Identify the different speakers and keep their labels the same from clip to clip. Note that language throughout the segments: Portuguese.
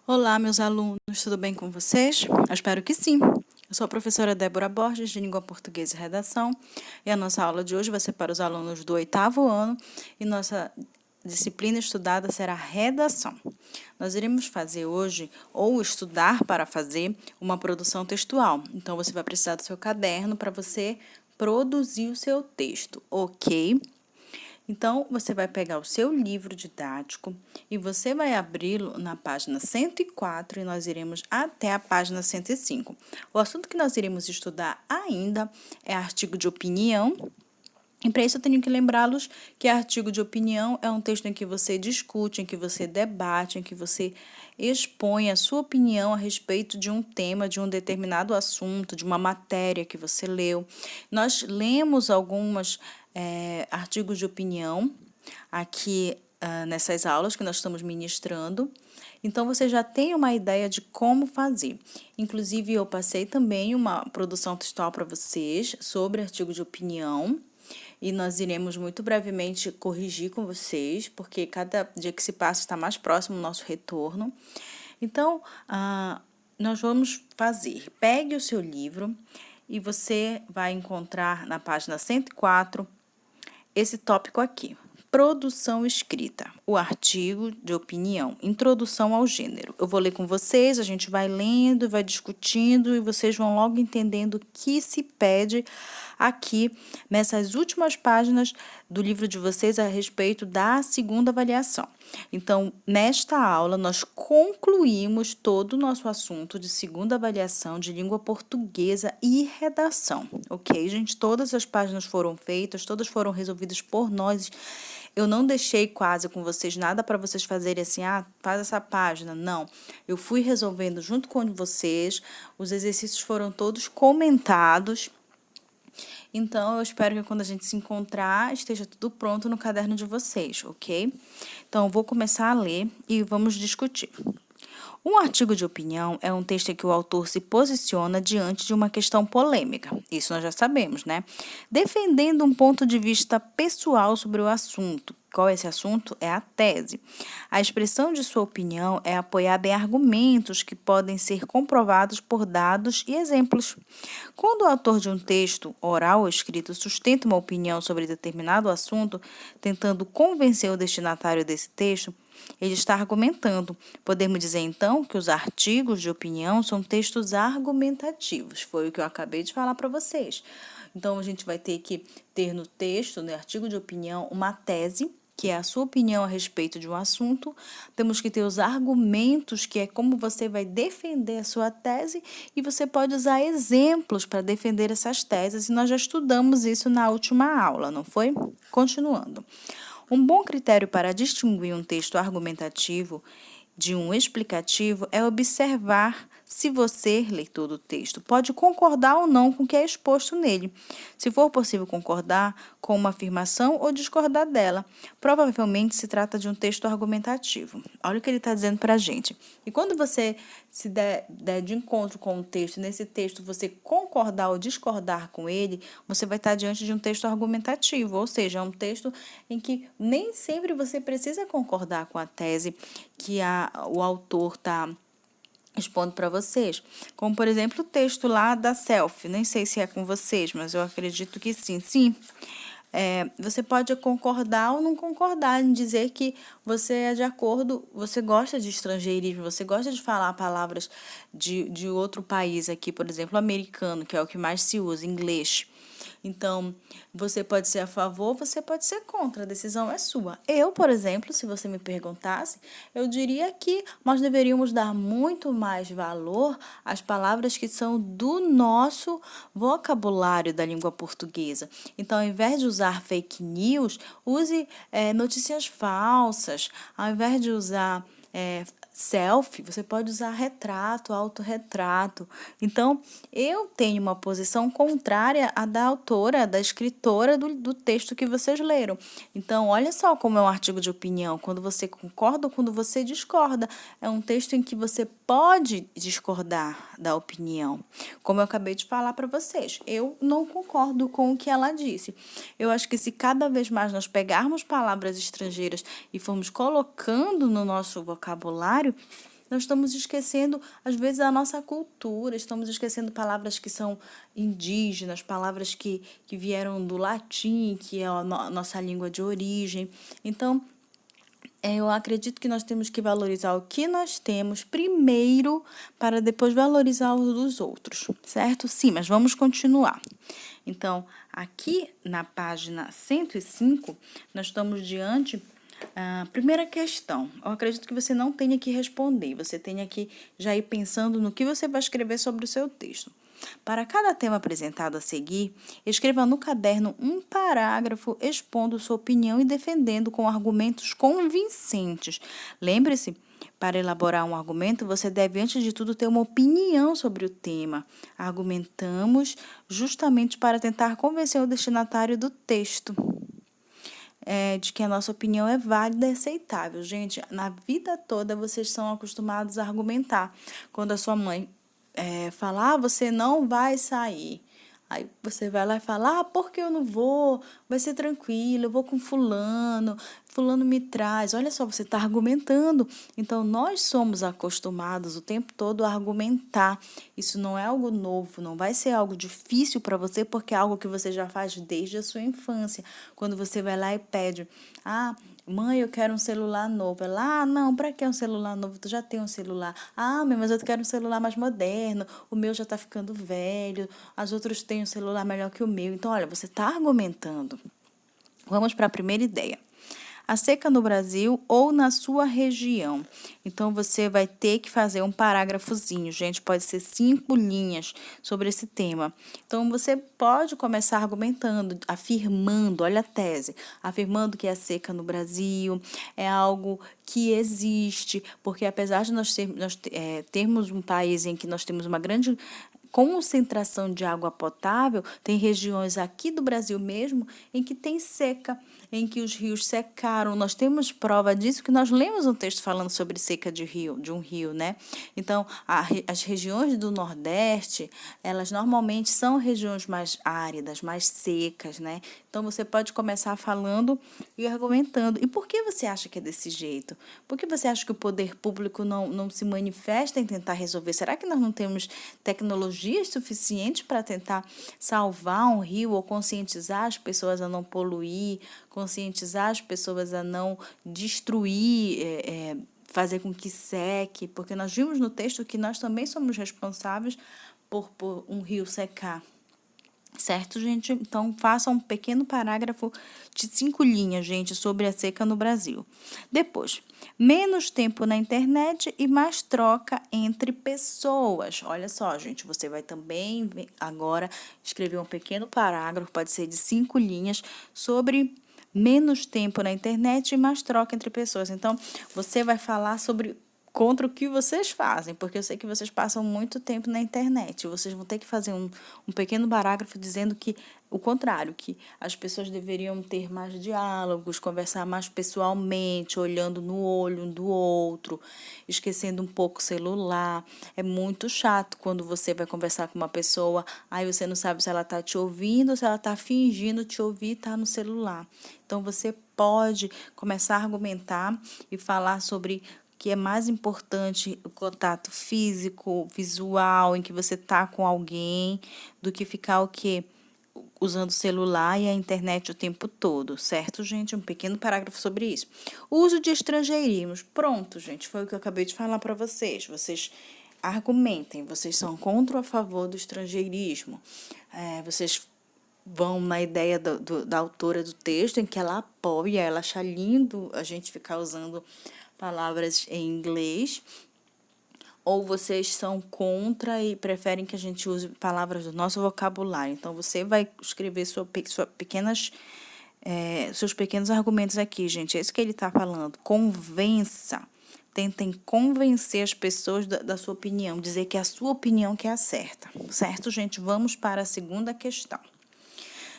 Speaker 1: Olá, meus alunos, tudo bem com vocês? Eu espero que sim. Eu sou a professora Débora Borges, de Língua Portuguesa e Redação, e a nossa aula de hoje vai ser para os alunos do 8º ano, e nossa disciplina estudada será redação. Nós iremos fazer hoje, ou estudar para fazer, uma produção textual. Então, você vai precisar do seu caderno para você produzir o seu texto, ok? Então, você vai pegar o seu livro didático e você vai abri-lo na página 104 e nós iremos até a página 105. O assunto que nós iremos estudar ainda é artigo de opinião. E para isso eu tenho que lembrá-los que artigo de opinião é um texto em que você discute, em que você debate, em que você expõe a sua opinião a respeito de um tema, de um determinado assunto, de uma matéria que você leu. Nós lemos alguns artigos de opinião aqui nessas aulas que nós estamos ministrando. Então, você já tem uma ideia de como fazer. Inclusive, eu passei também uma produção textual para vocês sobre artigo de opinião. E nós iremos muito brevemente corrigir com vocês, porque cada dia que se passa está mais próximo do nosso retorno. Então, nós vamos fazer. Pegue o seu livro e você vai encontrar na página 104 esse tópico aqui. Produção escrita, o artigo de opinião, introdução ao gênero. Eu vou ler com vocês, a gente vai lendo, vai discutindo e vocês vão logo entendendo o que se pede aqui nessas últimas páginas do livro de vocês a respeito da segunda avaliação. Então, nesta aula, nós concluímos todo o nosso assunto de segunda avaliação de língua portuguesa e redação, ok, gente? Todas as páginas foram feitas, todas foram resolvidas por nós. Eu não deixei quase com vocês nada para vocês fazerem assim, faz essa página. Não, eu fui resolvendo junto com vocês, os exercícios foram todos comentados. Então, eu espero que quando a gente se encontrar, esteja tudo pronto no caderno de vocês, ok? Então, eu vou começar a ler e vamos discutir. Um artigo de opinião é um texto em que o autor se posiciona diante de uma questão polêmica, isso nós já sabemos, né? Defendendo um ponto de vista pessoal sobre o assunto. Qual é esse assunto? É a tese. A expressão de sua opinião é apoiada em argumentos que podem ser comprovados por dados e exemplos. Quando o autor de um texto, oral ou escrito, sustenta uma opinião sobre determinado assunto, tentando convencer o destinatário desse texto, ele está argumentando. Podemos dizer, então, que os artigos de opinião são textos argumentativos. Foi o que eu acabei de falar para vocês. Então, a gente vai ter que ter no texto, no artigo de opinião, uma tese, que é a sua opinião a respeito de um assunto. Temos que ter os argumentos, que é como você vai defender a sua tese, e você pode usar exemplos para defender essas teses, e nós já estudamos isso na última aula, não foi? Continuando. Um bom critério para distinguir um texto argumentativo de um explicativo é observar se você, leitor do texto, pode concordar ou não com o que é exposto nele. Se for possível concordar com uma afirmação ou discordar dela, provavelmente se trata de um texto argumentativo. Olha o que ele está dizendo para a gente. E quando você se der de encontro com o texto, nesse texto você concordar ou discordar com ele, você vai estar diante de um texto argumentativo, ou seja, é um texto em que nem sempre você precisa concordar com a tese que o autor está expondo para vocês. Como, por exemplo, o texto lá da selfie. Nem sei se é com vocês, mas eu acredito que sim. Sim, você pode concordar ou não concordar em dizer que você é de acordo, você gosta de estrangeirismo, você gosta de falar palavras de outro país aqui, por exemplo, americano, que é o que mais se usa, inglês. Então, você pode ser a favor, você pode ser contra, a decisão é sua. Eu, por exemplo, se você me perguntasse, eu diria que nós deveríamos dar muito mais valor às palavras que são do nosso vocabulário da língua portuguesa. Então, ao invés de usar fake news, use notícias falsas. Ao invés de usar selfie, você pode usar retrato, autorretrato. Então, eu tenho uma posição contrária à da autora, da escritora do texto que vocês leram. Então, olha só como é um artigo de opinião. Quando você concorda ou quando você discorda. É um texto em que você pode discordar da opinião. Como eu acabei de falar para vocês, eu não concordo com o que ela disse. Eu acho que se cada vez mais nós pegarmos palavras estrangeiras e formos colocando no nosso vocabulário, nós estamos esquecendo, às vezes, a nossa cultura, estamos esquecendo palavras que são indígenas, palavras que vieram do latim, que é a nossa língua de origem. Então, eu acredito que nós temos que valorizar o que nós temos primeiro para depois valorizar os dos outros, certo? Sim, mas vamos continuar. Então, aqui na página 105, nós estamos diante da primeira questão. Eu acredito que você não tenha que responder, você tenha que já ir pensando no que você vai escrever sobre o seu texto. Para cada tema apresentado a seguir, escreva no caderno um parágrafo expondo sua opinião e defendendo com argumentos convincentes. Lembre-se, para elaborar um argumento, você deve, antes de tudo, ter uma opinião sobre o tema. Argumentamos justamente para tentar convencer o destinatário do texto. De que a nossa opinião é válida e aceitável. Gente, na vida toda vocês são acostumados a argumentar. Quando a sua mãe falar, você não vai sair. Aí você vai lá e fala, por que eu não vou? Vai ser tranquilo, eu vou com fulano, fulano me traz. Olha só, você está argumentando. Então, nós somos acostumados o tempo todo a argumentar. Isso não é algo novo, não vai ser algo difícil para você, porque é algo que você já faz desde a sua infância. Quando você vai lá e pede, mãe, eu quero um celular novo. Ela, não, para que um celular novo? Tu já tem um celular. Mãe, mas eu quero um celular mais moderno. O meu já está ficando velho. As outras têm um celular melhor que o meu. Então, olha, você está argumentando. Vamos para a primeira ideia. A seca no Brasil ou na sua região. Então, você vai ter que fazer um parágrafozinho, gente, pode ser 5 linhas sobre esse tema. Então, você pode começar argumentando, afirmando, olha a tese, afirmando que a seca no Brasil é algo que existe, porque apesar de nós termos um país em que nós temos uma grande concentração de água potável, tem regiões aqui do Brasil mesmo em que tem seca, em que os rios secaram. Nós temos prova disso, que nós lemos um texto falando sobre seca de um rio, né? Então, as regiões do Nordeste, elas normalmente são regiões mais áridas, mais secas, né? Então, você pode começar falando e argumentando. E por que você acha que é desse jeito? Por que você acha que o poder público não se manifesta em tentar resolver? Será que nós não temos tecnologias suficientes para tentar salvar um rio ou conscientizar as pessoas a não poluir, conscientizar as pessoas a não destruir, fazer com que seque? Porque nós vimos no texto que nós também somos responsáveis por um rio secar. Certo, gente? Então, faça um pequeno parágrafo de 5 linhas, gente, sobre a seca no Brasil. Depois, menos tempo na internet e mais troca entre pessoas. Olha só, gente, você vai também agora escrever um pequeno parágrafo, pode ser de 5 linhas, sobre menos tempo na internet e mais troca entre pessoas. Então, você vai falar contra o que vocês fazem, porque eu sei que vocês passam muito tempo na internet. Vocês vão ter que fazer um pequeno parágrafo dizendo que o contrário, que as pessoas deveriam ter mais diálogos, conversar mais pessoalmente, olhando no olho um do outro, esquecendo um pouco o celular. É muito chato quando você vai conversar com uma pessoa, aí você não sabe se ela está te ouvindo ou se ela está fingindo te ouvir e está no celular. Então, você pode começar a argumentar e falar sobre que é mais importante o contato físico, visual, em que você está com alguém, do que ficar o quê? Usando o celular e a internet o tempo todo, certo, gente? Um pequeno parágrafo sobre isso. O uso de estrangeirismos. Pronto, gente, foi o que eu acabei de falar para vocês. Vocês argumentem, vocês são contra ou a favor do estrangeirismo. Vocês vão na ideia da autora do texto, em que ela apoia, ela acha lindo a gente ficar usando palavras em inglês, ou vocês são contra e preferem que a gente use palavras do nosso vocabulário. Então, você vai escrever seus pequenos argumentos aqui, gente. É isso que ele está falando. Convença. Tentem convencer as pessoas da sua opinião, dizer que é a sua opinião que é a certa. Certo, gente? Vamos para a segunda questão.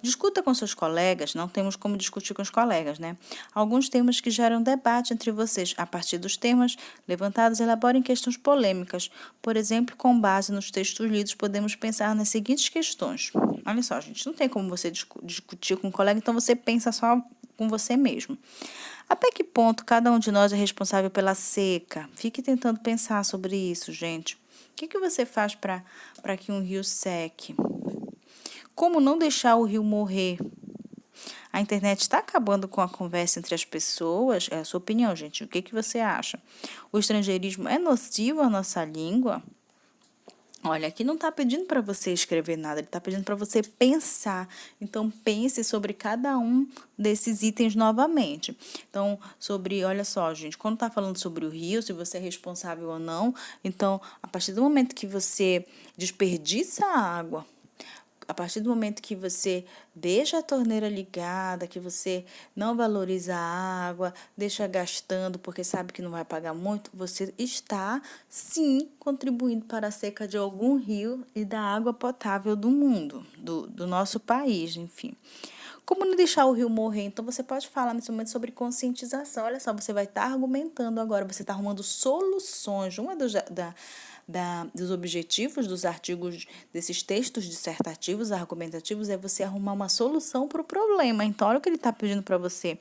Speaker 1: Discuta com seus colegas, não temos como discutir com os colegas, né? Alguns temas que geram debate entre vocês. A partir dos temas levantados, elaborem questões polêmicas. Por exemplo, com base nos textos lidos, podemos pensar nas seguintes questões. Olha só, gente, não tem como você discutir com um colega, então você pensa só com você mesmo. Até que ponto cada um de nós é responsável pela seca? Fique tentando pensar sobre isso, gente. O que você faz para que um rio seque? Como não deixar o rio morrer? A internet está acabando com a conversa entre as pessoas? É a sua opinião, gente. O que você acha? O estrangeirismo é nocivo à nossa língua? Olha, aqui não está pedindo para você escrever nada, ele está pedindo para você pensar. Então, pense sobre cada um desses itens novamente. Então, olha só, gente, quando está falando sobre o rio, se você é responsável ou não, então, a partir do momento que você desperdiça a água, a partir do momento que você deixa a torneira ligada, que você não valoriza a água, deixa gastando porque sabe que não vai pagar muito, você está, sim, contribuindo para a seca de algum rio e da água potável do mundo, do nosso país, enfim. Como não deixar o rio morrer? Então, você pode falar nesse momento sobre conscientização. Olha só, você vai estar argumentando agora, você está arrumando soluções. Uma dos objetivos dos artigos, desses textos dissertativos, argumentativos, é você arrumar uma solução para o problema. Então, olha o que ele está pedindo para você.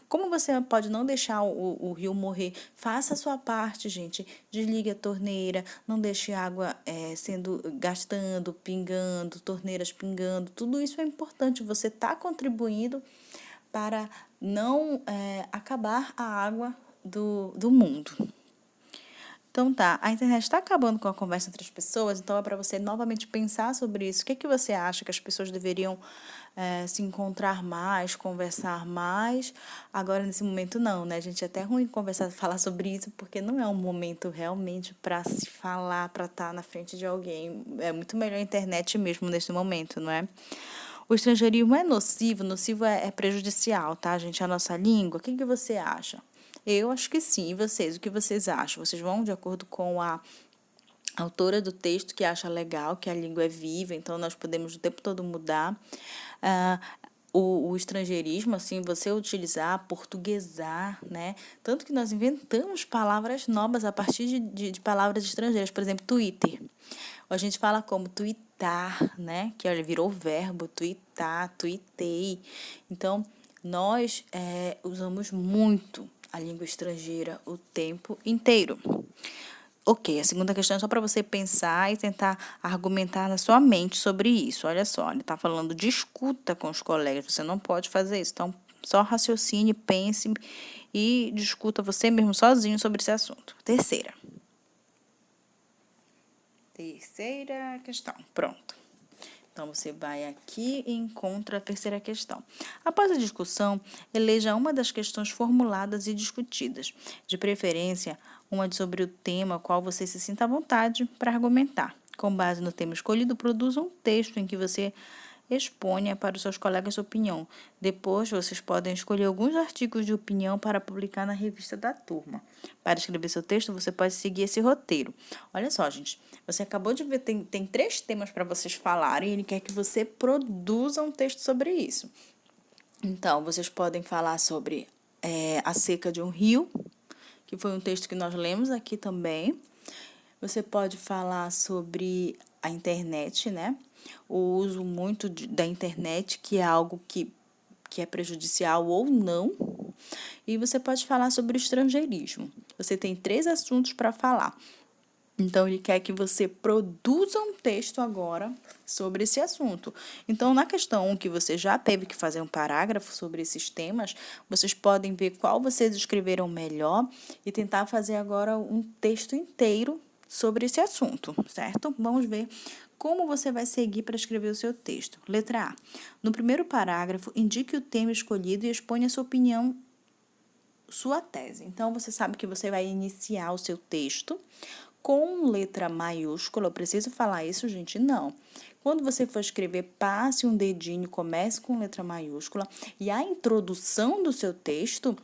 Speaker 1: Como você pode não deixar o rio morrer? Faça a sua parte, gente. Desligue a torneira, não deixe água gastando, pingando, torneiras pingando. Tudo isso é importante. Você está contribuindo para não acabar a água do mundo. Então tá, a internet está acabando com a conversa entre as pessoas, então é para você novamente pensar sobre isso. O que você acha que as pessoas deveriam se encontrar mais, conversar mais? Agora, nesse momento, não, né? A gente é até ruim falar sobre isso, porque não é um momento realmente para se falar, para estar na frente de alguém. É muito melhor a internet mesmo nesse momento, não é? O estrangeirismo é nocivo é prejudicial, tá, gente? A nossa língua, o que você acha? Eu acho que sim. E vocês, o que vocês acham? Vocês vão de acordo com a autora do texto, que acha legal, que a língua é viva, então nós podemos o tempo todo mudar. O estrangeirismo, assim, você utilizar, portuguesar, né? Tanto que nós inventamos palavras novas a partir de palavras estrangeiras. Por exemplo, Twitter. A gente fala como twittar, né? Que olha, virou verbo, twittar, tuitei. Então, nós usamos muito a língua estrangeira o tempo inteiro. Ok, a segunda questão é só para você pensar e tentar argumentar na sua mente sobre isso. Olha só, ele está falando de escuta com os colegas, você não pode fazer isso. Então, só raciocine, pense e discuta você mesmo sozinho sobre esse assunto. Terceira questão, pronto. Então, você vai aqui e encontra a terceira questão. Após a discussão, eleja uma das questões formuladas e discutidas, de preferência, uma sobre o tema qual você se sinta à vontade para argumentar. Com base no tema escolhido, produza um texto em que você exponha para os seus colegas sua opinião. Depois, vocês podem escolher alguns artigos de opinião para publicar na revista da turma. Para escrever seu texto, você pode seguir esse roteiro. Olha só, gente, você acabou de ver, tem 3 temas para vocês falarem e ele quer que você produza um texto sobre isso. Então, vocês podem falar sobre a seca de um rio, que foi um texto que nós lemos aqui também. Você pode falar sobre a internet, né? O uso muito da internet, que é algo que é prejudicial ou não. E você pode falar sobre o estrangeirismo. Você tem 3 assuntos para falar. Então, ele quer que você produza um texto agora sobre esse assunto. Então, na questão 1, que você já teve que fazer um parágrafo sobre esses temas, vocês podem ver qual vocês escreveram melhor e tentar fazer agora um texto inteiro sobre esse assunto, certo? Vamos ver como você vai seguir para escrever o seu texto. Letra A. No primeiro parágrafo, indique o tema escolhido e exponha sua opinião, sua tese. Então, você sabe que você vai iniciar o seu texto com letra maiúscula. Eu preciso falar isso, gente? Não. Quando você for escrever, passe um dedinho, comece com letra maiúscula e a introdução do seu texto,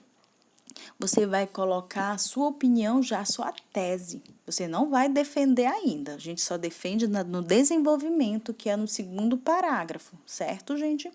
Speaker 1: você vai colocar a sua opinião, já a sua tese. Você não vai defender ainda. A gente só defende no desenvolvimento, que é no segundo parágrafo, certo, gente?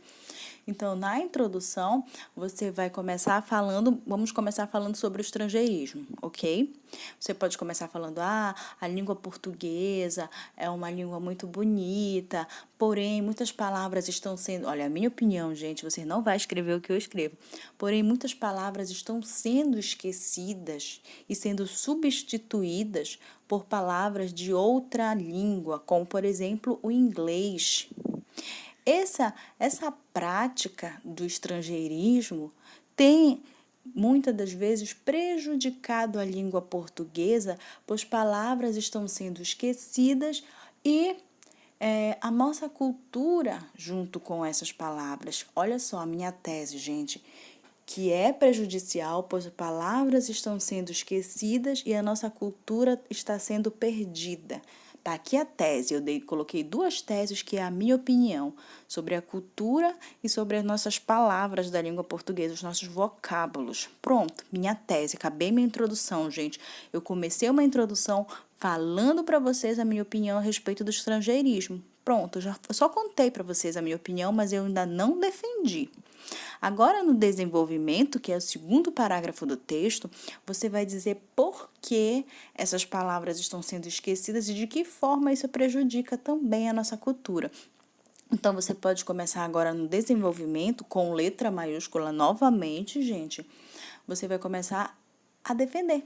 Speaker 1: Então, na introdução, você vai começar falando, vamos começar falando sobre o estrangeirismo, ok? Você pode começar falando, a língua portuguesa é uma língua muito bonita, porém, muitas palavras estão sendo, olha, a minha opinião, gente, você não vai escrever o que eu escrevo, porém, muitas palavras estão sendo esquecidas e sendo substituídas por palavras de outra língua, como, por exemplo, o inglês. Essa prática do estrangeirismo tem muitas das vezes prejudicado a língua portuguesa, pois palavras estão sendo esquecidas e a nossa cultura junto com essas palavras. Olha só a minha tese, gente, que é prejudicial, pois palavras estão sendo esquecidas e a nossa cultura está sendo perdida. Tá aqui a tese, coloquei duas teses que é a minha opinião sobre a cultura e sobre as nossas palavras da língua portuguesa, os nossos vocábulos. Pronto, minha tese, acabei minha introdução, gente. Eu comecei uma introdução falando para vocês a minha opinião a respeito do estrangeirismo. Pronto, eu só contei para vocês a minha opinião, mas eu ainda não defendi. Agora, no desenvolvimento, que é o segundo parágrafo do texto, você vai dizer por que essas palavras estão sendo esquecidas e de que forma isso prejudica também a nossa cultura. Então, você pode começar agora no desenvolvimento, com letra maiúscula novamente, gente. Você vai começar a defender.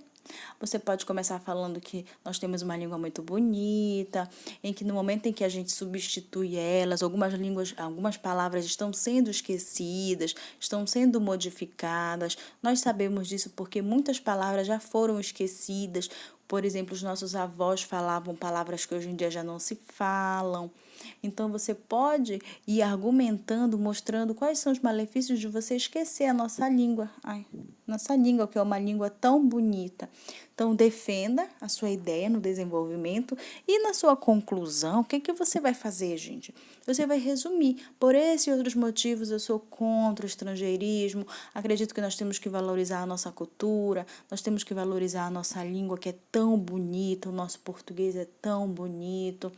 Speaker 1: Você pode começar falando que nós temos uma língua muito bonita, em que no momento em que a gente substitui elas, algumas palavras estão sendo esquecidas, estão sendo modificadas. Nós sabemos disso porque muitas palavras já foram esquecidas. Por exemplo, os nossos avós falavam palavras que hoje em dia já não se falam. Então, você pode ir argumentando, mostrando quais são os malefícios de você esquecer a nossa língua. Nossa língua, que é uma língua tão bonita. Então, defenda a sua ideia no desenvolvimento e na sua conclusão, o que você vai fazer, gente? Você vai resumir. Por esses e outros motivos, eu sou contra o estrangeirismo, acredito que nós temos que valorizar a nossa cultura, nós temos que valorizar a nossa língua, que é tão bonita, o nosso português é tão bonito.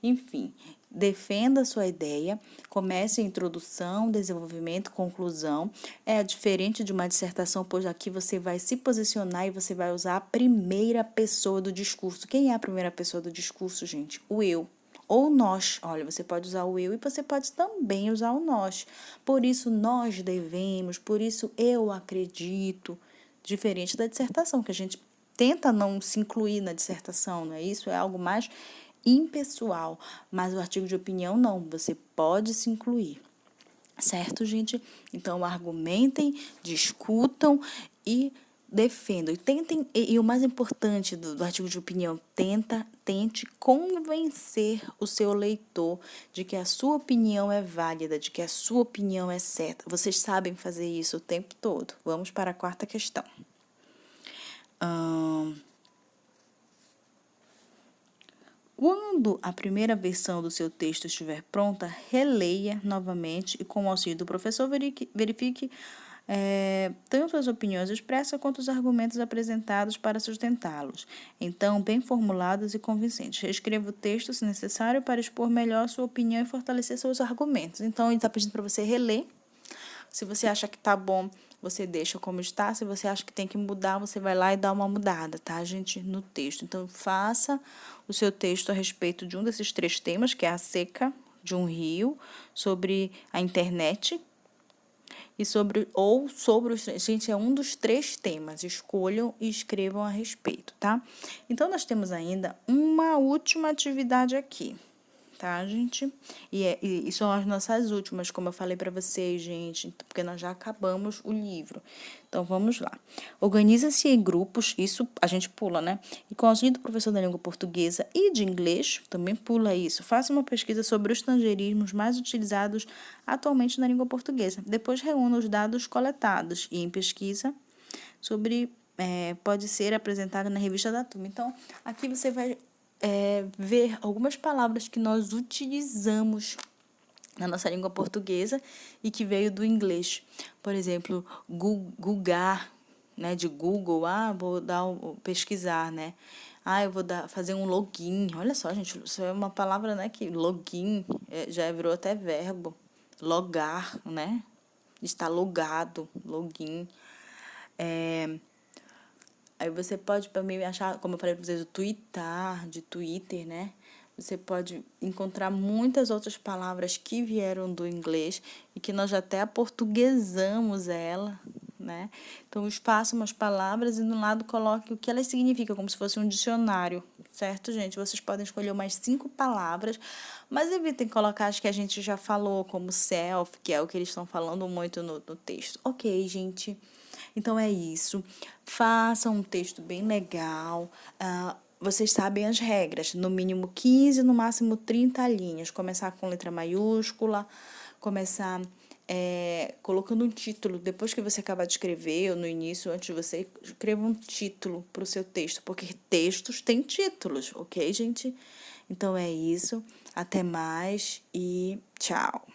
Speaker 1: Enfim, defenda a sua ideia, comece a introdução, desenvolvimento, conclusão. É diferente de uma dissertação, pois aqui você vai se posicionar e você vai usar a primeira pessoa do discurso. Quem é a primeira pessoa do discurso, gente? O eu. Ou nós. Olha, você pode usar o eu e você pode também usar o nós. Por isso, nós devemos, por isso, eu acredito. Diferente da dissertação, que a gente tenta não se incluir na dissertação, não é isso? É algo mais impessoal, mas o artigo de opinião não, você pode se incluir, certo, gente? Então, argumentem, discutam e defendam. E tentem, e o mais importante do artigo de opinião, tente convencer o seu leitor de que a sua opinião é válida, de que a sua opinião é certa. Vocês sabem fazer isso o tempo todo. Vamos para a quarta questão. Quando a primeira versão do seu texto estiver pronta, releia novamente e, com o auxílio do professor, verifique tanto as opiniões expressas quanto os argumentos apresentados para sustentá-los. Então, bem formulados e convincentes. Reescreva o texto, se necessário, para expor melhor a sua opinião e fortalecer seus argumentos. Então, ele está pedindo para você reler. Se você acha que tá bom, você deixa como está. Se você acha que tem que mudar, você vai lá e dá uma mudada, tá, gente? No texto. Então, faça o seu texto a respeito de um desses três temas, que é a seca de um rio, sobre a internet e sobre os... Gente, é um dos três temas. Escolham e escrevam a respeito, tá? Então, nós temos ainda uma última atividade aqui. Tá, gente? E são as nossas últimas, como eu falei para vocês, gente, porque nós já acabamos o livro. Então, vamos lá. Organiza-se em grupos, isso a gente pula, né? E com a auxílio do professor da língua portuguesa e de inglês, também pula isso. Faça uma pesquisa sobre os estrangeirismos mais utilizados atualmente na língua portuguesa. Depois, reúna os dados coletados e em pesquisa sobre... pode ser apresentada na revista da turma. Então, aqui você vai... ver algumas palavras que nós utilizamos na nossa língua portuguesa e que veio do inglês. Por exemplo, googar, né, de Google, vou pesquisar, né? Eu vou fazer um login. Olha só, gente, isso é uma palavra, né, que login já virou até verbo. logar, né? Está logado, login. Aí você pode também achar, como eu falei para vocês, o Twitter, de Twitter, né? Você pode encontrar muitas outras palavras que vieram do inglês e que nós até aportuguesamos ela, né? Então, faça umas palavras e no lado coloque o que elas significam, como se fosse um dicionário, certo, gente? Vocês podem escolher umas 5 palavras, mas evitem colocar as que a gente já falou, como self, que é o que eles estão falando muito no texto. Ok, gente? Então é isso. Façam um texto bem legal. Vocês sabem as regras, no mínimo 15, no máximo 30 linhas. Começar com letra maiúscula, começar colocando um título. Depois que você acabar de escrever, ou no início, antes de você, escreva um título para o seu texto, porque textos têm títulos, ok, gente? Então é isso. Até mais e tchau.